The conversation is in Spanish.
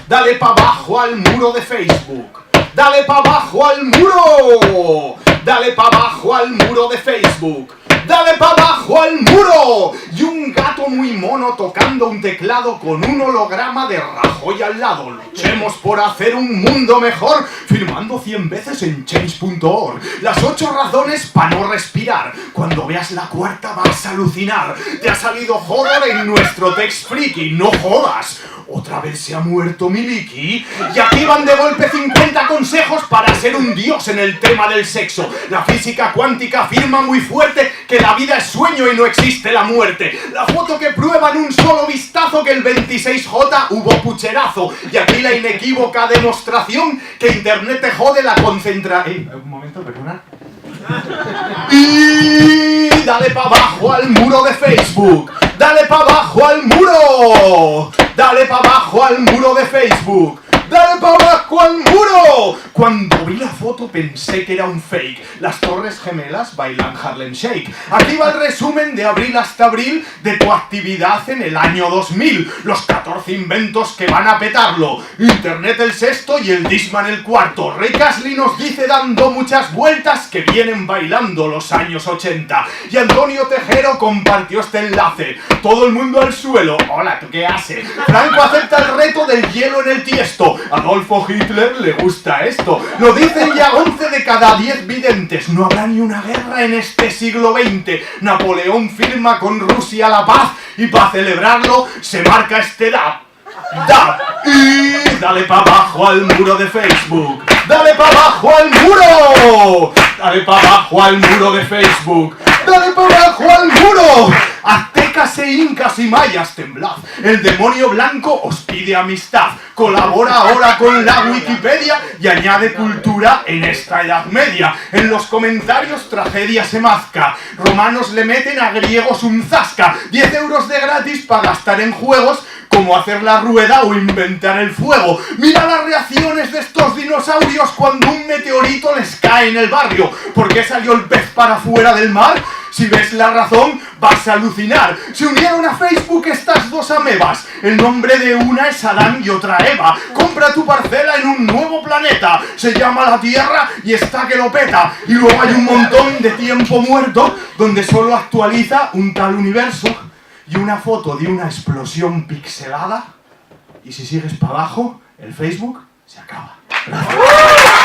Dale pa' abajo al muro de Facebook. Dale pa' abajo al muro. Dale pa' abajo al muro de Facebook. ¡Dale pa' abajo al muro! Y un gato muy mono tocando un teclado con un holograma de Rajoy al lado. Luchemos por hacer un mundo mejor, firmando 100 veces en change.org. Las 8 razones para no respirar. Cuando veas la cuarta vas a alucinar. Te ha salido horror en nuestro text friki, no jodas. ¿Otra vez se ha muerto Miliki? Y aquí van de golpe 50 consejos para ser un dios en el tema del sexo. La física cuántica afirma muy fuerte que la vida es sueño y no existe la muerte. La foto que prueba en un solo vistazo que el 26J hubo pucherazo. Y aquí la inequívoca demostración que internet te jode la concentración. Un momento, perdona. Y dale pa' abajo al muro de Facebook. Dale pa' abajo al muro. Dale pa' abajo al muro de Facebook. ¡Dale pa' abajo al muro! Cuando vi la foto pensé que era un fake. Las Torres Gemelas bailan Harlem Shake. Aquí va el resumen de abril hasta abril de tu actividad en el año 2000. Los 14 inventos que van a petarlo. Internet el sexto y el Discman el cuarto. Ray Kasley nos dice dando muchas vueltas que vienen bailando los años 80. Y Antonio Tejero compartió este enlace. Todo el mundo al suelo. Hola, ¿tú qué haces? Franco acepta el reto del hielo en el Tiesto. Adolfo Hitler le gusta esto. Lo dicen ya 11 de cada 10 videntes. No habrá ni una guerra en este siglo XX. Napoleón firma con Rusia la paz y para celebrarlo se marca este DAB. DAB. Y dale pa' abajo al muro de Facebook. Dale pa' abajo al muro. Dale pa' abajo al muro de Facebook. ¡Dale pa' abajo al muro! Aztecas e incas y mayas, temblad. El demonio blanco os pide amistad. Colabora ahora con la Wikipedia y añade cultura en esta Edad Media. En los comentarios tragedia se mazca. Romanos le meten a griegos un zasca. 10 euros de gratis para gastar en juegos como hacer la rueda o inventar el fuego. Mira las reacciones de estos dinosaurios cuando un meteorito les cae en el barrio. ¿Por qué salió el pez para fuera del mar? Si ves la razón, vas a alucinar. Se unieron a Facebook estas dos amebas. El nombre de una es Adán y otra Eva. Compra tu parcela en un nuevo planeta. Se llama la Tierra y está que lo peta. Y luego hay un montón de tiempo muerto donde solo actualiza un tal universo y una foto de una explosión pixelada. Y si sigues para abajo, el Facebook se acaba. Gracias.